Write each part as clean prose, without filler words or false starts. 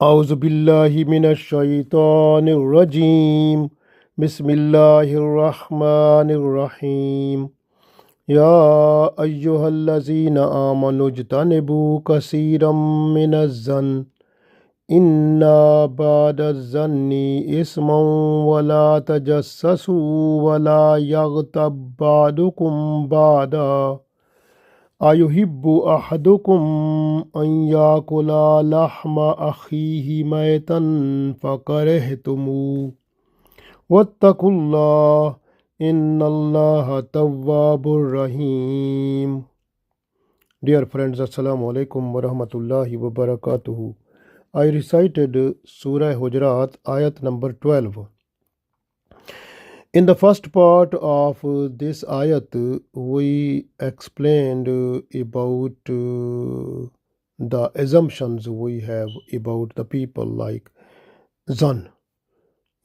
أعوذ بالله من الشيطان الرجيم بسم الله الرحمن الرحيم يا أيها الذين آمنوا اجتنبوا كثيرا من الظن إن بعد الظن إثما ولا تجسسوا ولا يغتب بعضكم بعضا أيحب أحدكم أن يأكل لحم أخيه ميتا فكرهتموه واتقوا الله إن الله تواب رحيم. Dear friends, Assalamu alaikum wa rahmatullahi wa barakatuhu. I recited Surah Al-Hujurat Ayat number 12. In the first part of this ayat, we explained about the assumptions we have about the people like zan.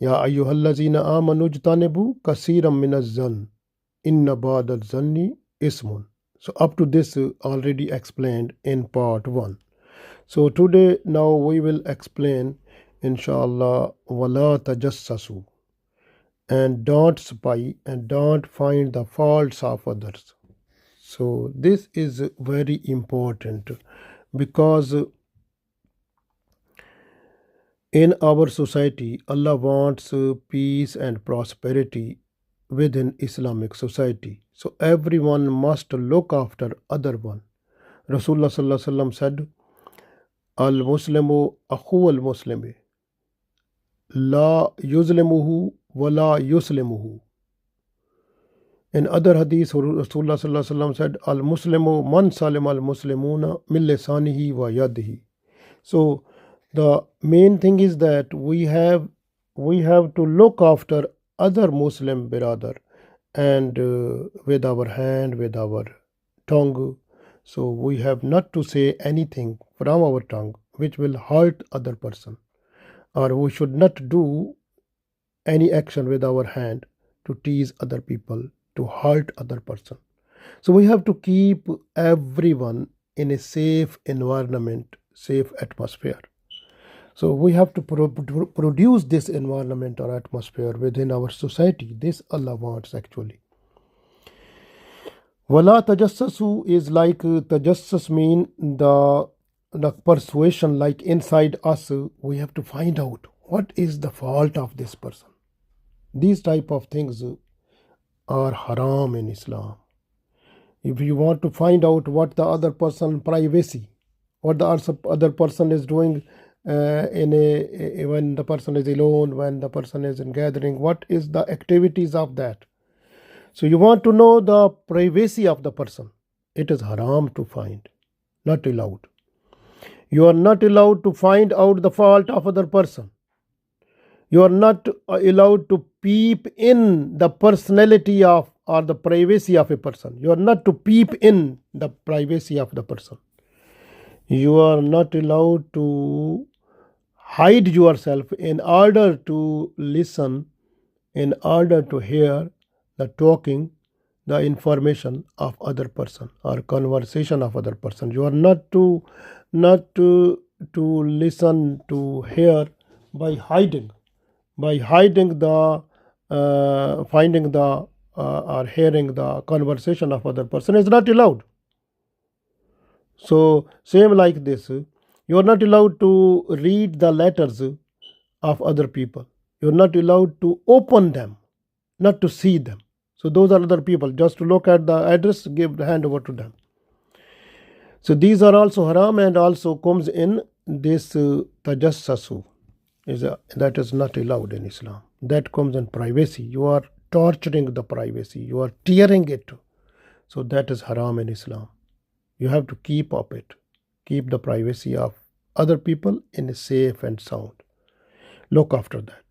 Ya ayyuhallazina amanu jtanibu kasiram minaz zan. Inna ba'dal zanni ismun. So up to this already explained in part 1. So today now we will explain inshallah wala tajassasu, and don't spy and don't find the faults of others. So this is very important because in our society Allah wants peace and prosperity within Islamic society. So everyone must look after other one. Rasulullah sallallahu alaihi wasallam said, "Al-Muslimu akhu al-Muslimi, la yuzlimuhu wala yuslimuhu." In other hadith, Rasulullah sallallahu alaihi wasallam said, "Al-Muslimu man salim al-Muslimuna min lisanihi wa yadihi." So the main thing is that we have to look after other Muslim brother, and with our hand, with our tongue. So we have not to say anything from our tongue which will hurt other person, or we should not do any action with our hand to tease other people, to hurt other person. So we have to keep everyone in a safe environment, safe atmosphere. So we have to produce this environment or atmosphere within our society. This Allah wants actually. Wala tajassasu is like tajassus mean the persuasion, like inside us we have to find out what is the fault of this person. These type of things are haram in Islam. If you want to find out what the other person privacy, what the other person is doing when the person is alone, when the person is in gathering, what is the activities of that. So you want to know the privacy of the person. It is haram to find, not allowed. You are not allowed to find out the fault of other person. You are not allowed to peep in the personality of or the privacy of a person. You are not to peep in the privacy of the person. You are not allowed to hide yourself in order to listen, in order to hear the talking, the information of other person or conversation of other person. You are not to listen, to hear by hiding the finding the or hearing the conversation of other person is not allowed. So same like this, you are not allowed to read the letters of other people. You are not allowed to open them, not to see them. So those are other people. Just to look at the address, give the hand over to them. So these are also haram, and also comes in this tajassasu. That is not allowed in Islam. That comes in privacy. You are torturing the privacy. You are tearing it. So that is haram in Islam. You have to keep up it. Keep the privacy of other people in a safe and sound. Look after that.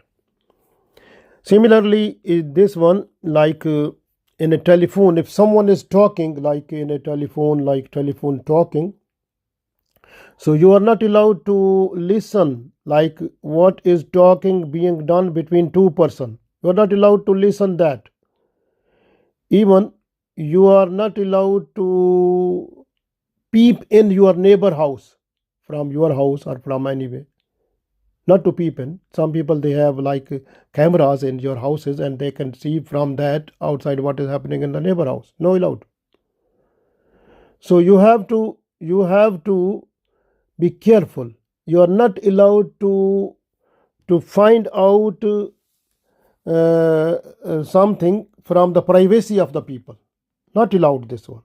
Similarly, this one, like in a telephone, if someone is talking, like in a telephone, like telephone talking, so you are not allowed to listen, like what is talking being done between two persons. You are not allowed to listen that. Even you are not allowed to peep in your neighbor house, from your house or from anywhere. not to peep in. Some people, they have like cameras in your houses and they can see from that outside what is happening in the neighbor house. No allowed. So you have to be careful. You are not allowed to find out something from the privacy of the people. Not allowed this one.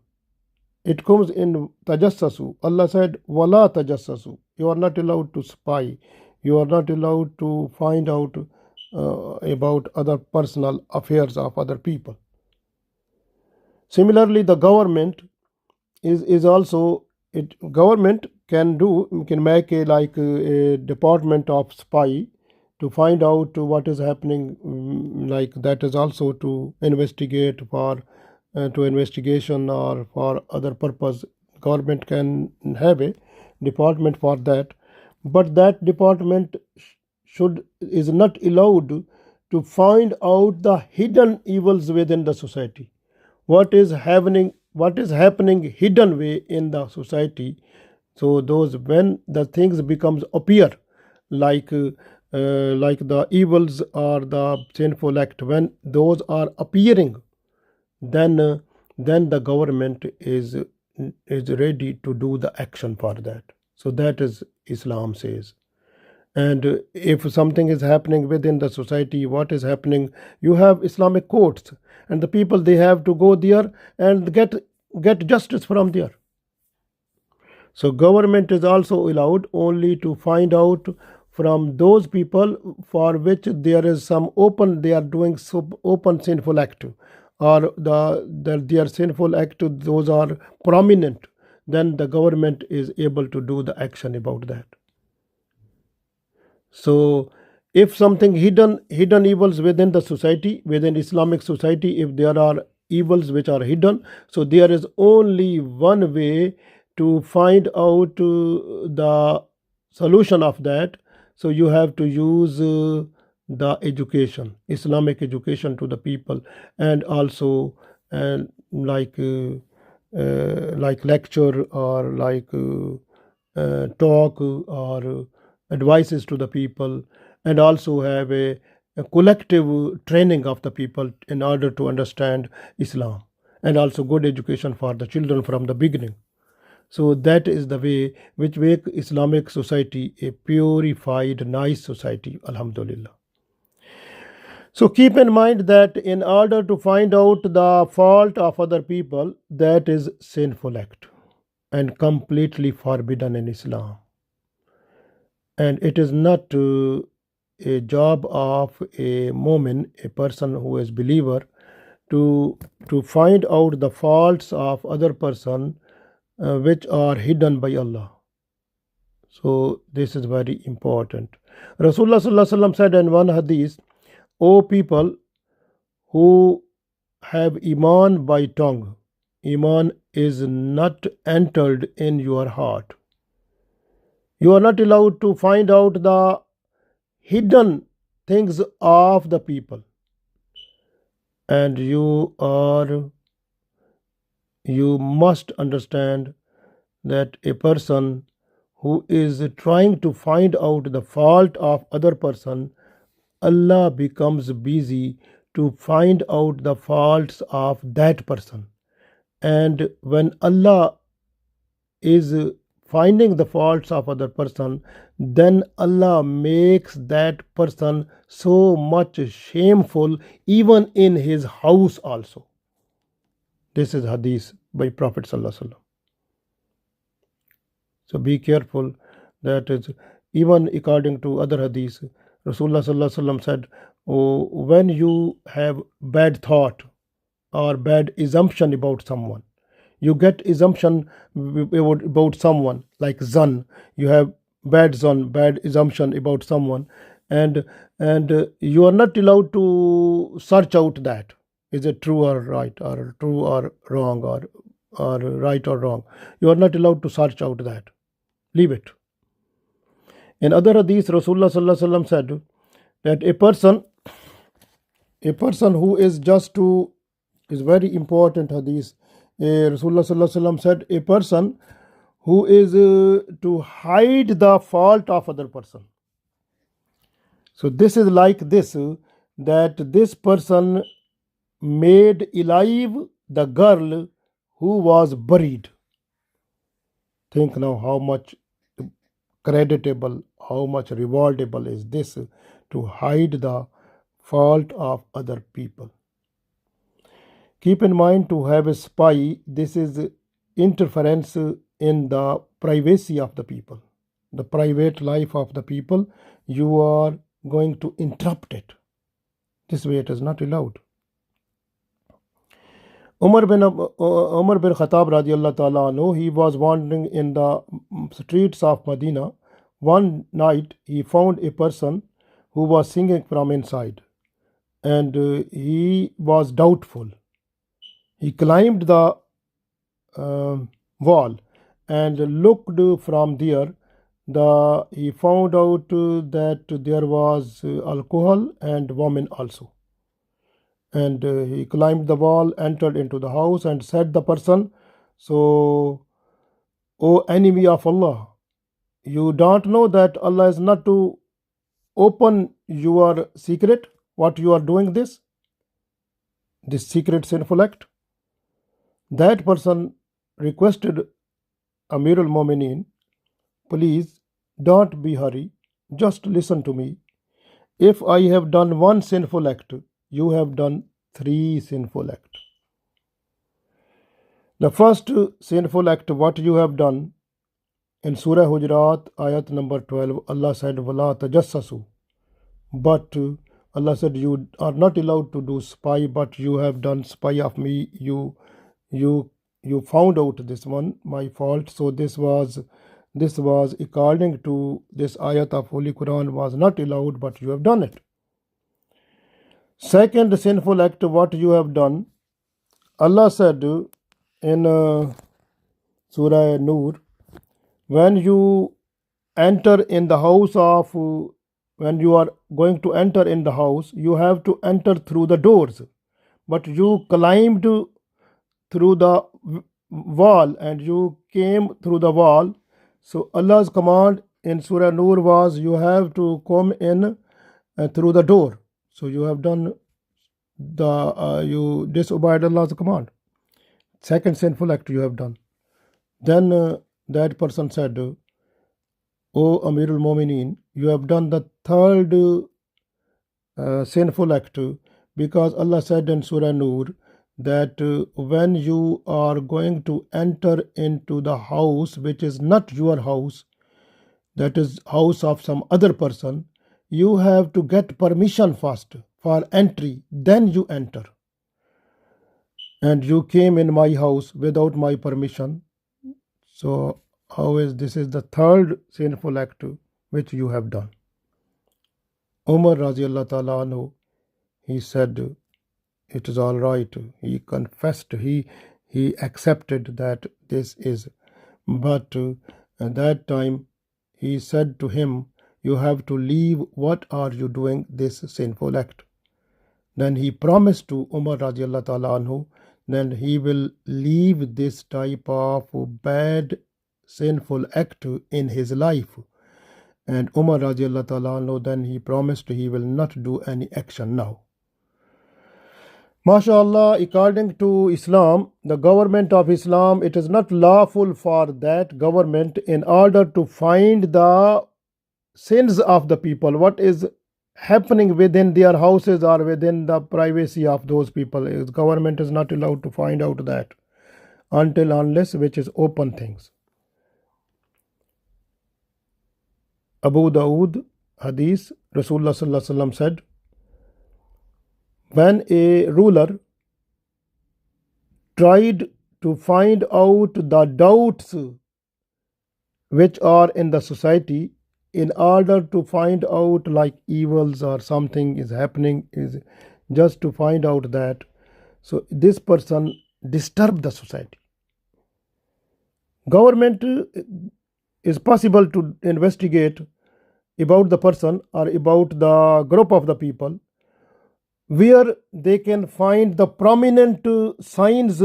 It comes in tajassasu. Allah said, Wala tajassasu. You are not allowed to spy. You are not allowed to find out about other personal affairs of other people. Similarly, the government is also, government can make a department of spy to find out what is happening, like that is also to investigate for to investigation or for other purpose. Government can have a department for that, but that department is not allowed to find out the hidden evils within the society. What is happening hidden way in the society. So those, when the things becomes appear, like the evils or the sinful act, when those are appearing, then the government is ready to do the action for that. So that is Islam says. And if something is happening within the society, what is happening, you have Islamic courts, and the people, they have to go there and get justice from there. So government is also allowed only to find out from those people for which there is some open, they are doing open sinful act, or their sinful act, those are prominent, then the government is able to do the action about that. So if something hidden evils within the society, within Islamic society, if there are evils which are hidden, so there is only one way to find out the solution of that. So you have to use the education, Islamic education to the people, and also like lecture, or like talk, or advices to the people, and also have a collective training of the people in order to understand Islam, and also good education for the children from the beginning. So that is the way which make Islamic society a purified, nice society, alhamdulillah. So keep in mind that in order to find out the fault of other people, that is sinful act and completely forbidden in Islam. And it is not a job of a mu'min, a person who is believer, to find out the faults of other person which are hidden by Allah. So this is very important. Rasulullah sallallahu alaihi wasallam said in one hadith, O people who have iman by tongue, iman is not entered in your heart. You are not allowed to find out the hidden things of the people, and you must understand that a person who is trying to find out the fault of other person, Allah becomes busy to find out the faults of that person. And when Allah is finding the faults of other person, then Allah makes that person so much shameful, even in his house also. This is hadith by Prophet sallallahu alaihi wasallam. So be careful. That is, even according to other hadith, Rasulullah sallallahu alaihi wasallam said, oh, when you have bad thought or bad assumption about someone, you get assumption about someone, like zan, you have bad zan, bad assumption about someone, and you are not allowed to search out that is it true or right, or true or wrong, or right or wrong. You are not allowed to search out that. Leave it. In other hadith, Rasulullah sallallahu alaihi wasallam said that a person who is just to, is very important hadith. Rasulullah sallallahu alaihi wasallam said, a person who is to hide the fault of other person. So this is like this, that this person made alive the girl who was buried. Think now how much creditable, how much rewardable is this to hide the fault of other people. Keep in mind, to have a spy, this is interference in the privacy of the people, the private life of the people. You are going to interrupt it. This way it is not allowed. Umar bin Khattab radiallahu ta'ala anhu, he was wandering in the streets of Medina. One night he found a person who was singing from inside, and he was doubtful. He climbed the wall and looked from there. He found out that there was alcohol and women also. And he climbed the wall, entered into the house, and said the person, "So, O enemy of Allah, you don't know that Allah is not to open your secret, what you are doing this secret sinful act?" That person requested Amir al-Mu'mineen, "Please don't be hurry, just listen to me. If I have done one sinful act, you have done 3 sinful acts. The first sinful act, what you have done, in Surah Al-Hujurat Ayat number 12, Allah said, "Wala tajassasu." But Allah said, you are not allowed to do spy, but you have done spy of me. You found out this one, my fault. So this was according to this ayat of Holy Quran was not allowed, but you have done it. Second sinful act, what you have done, Allah said in Surah Nur, when you enter in the house of, when you are going to enter in the house, you have to enter through the doors, but you climbed through the wall and you came through the wall. So Allah's command in Surah Nur was, you have to come in through the door. So you have done you disobeyed Allah's command. Second sinful act you have done. Then that person said, "O Amir al-Mu'mineen, you have done the third sinful act, because Allah said in Surah Nur that when you are going to enter into the house which is not your house, that is house of some other person, you have to get permission first for entry, then you enter. And you came in my house without my permission. So how is this is the third sinful act which you have done." Umar radiallahu ta'ala anhu, he said, it is all right. He confessed, he accepted that this is. But at that time he said to him, "You have to leave. What are you doing this sinful act?" Then he promised to Umar radiallahu ta'ala anhu, then he will leave this type of bad sinful act in his life. And Umar radiallahu ta'ala anhu, then he promised he will not do any action now. MashaAllah, according to Islam, the government of Islam, it is not lawful for that government, in order to find the sins of the people, what is happening within their houses or within the privacy of those people. Government is not allowed to find out that unless which is open things. Abu Dawood Hadith, Rasulullah sallallahu alaihi wasallam said, when a ruler tried to find out the doubts which are in the society, in order to find out like evils or something is happening, is just to find out that, so this person disturbed the society. Government is possible to investigate about the person or about the group of the people, where they can find the prominent signs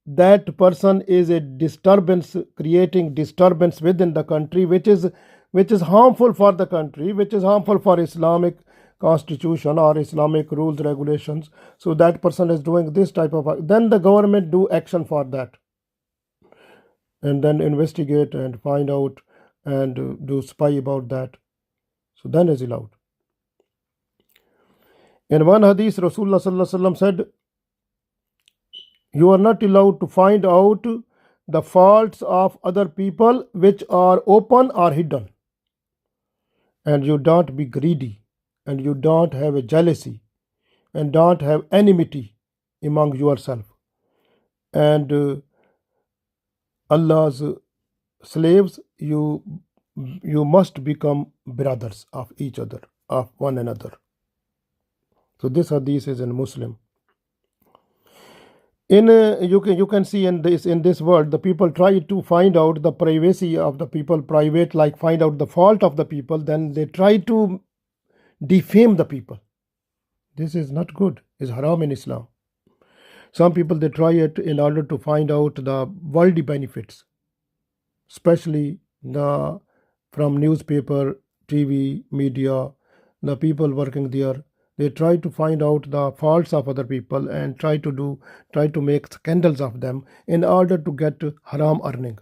that person is a disturbance, creating disturbance within the country, which is harmful for the country, which is harmful for Islamic constitution or Islamic rules, regulations. So that person is doing this type of, then the government do action for that, and then investigate and find out and do spy about that. So then is allowed. In one hadith, Rasulullah sallallahu alaihi wasallam said, you are not allowed to find out the faults of other people which are open or hidden. And you don't be greedy, and you don't have a jealousy, and don't have enmity among yourself. And Allah's slaves, you must become brothers of each other, of one another. So this hadith is in Muslim. You can see in this world, the people try to find out the privacy of the people, private, like find out the fault of the people, then they try to defame the people. This is not good. It's haram in Islam. Some people, they try it in order to find out the worldly benefits, especially from newspaper, TV, media, the people working there. They try to find out the faults of other people and try to make scandals of them in order to get haram earning.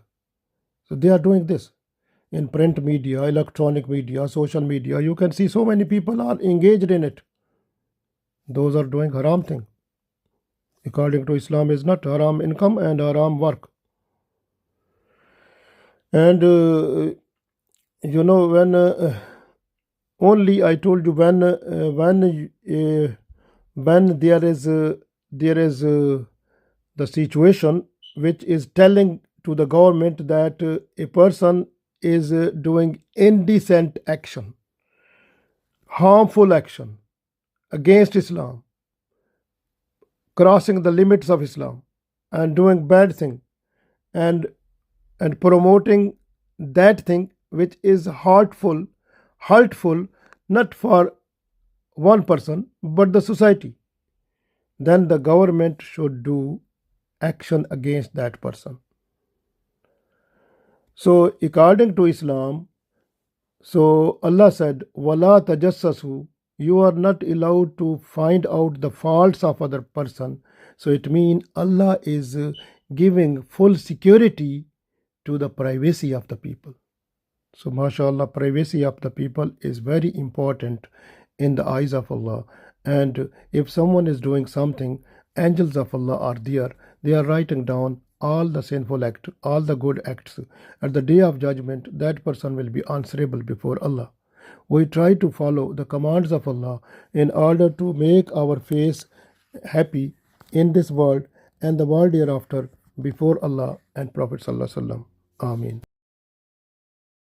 So they are doing this in print media, electronic media, social media. You can see so many people are engaged in it. Those are doing haram thing. According to Islam, is not haram income and haram work. And when only I told you, when there is the situation which is telling to the government that a person is doing indecent action, harmful action against Islam, crossing the limits of Islam, and doing bad thing, and promoting that thing which is hurtful, not for one person but the society, then the government should do action against that person. So according to Islam, so Allah said, wala tajassasu, you are not allowed to find out the faults of other person. So it means Allah is giving full security to the privacy of the people. So mashallah, privacy of the people is very important in the eyes of Allah. And if someone is doing something, angels of Allah are there. They are writing down all the sinful acts, all the good acts. At the day of judgment, that person will be answerable before Allah. We try to follow the commands of Allah in order to make our face happy in this world and the world hereafter before Allah and Prophet sallallahu alaihi wasallam. Ameen.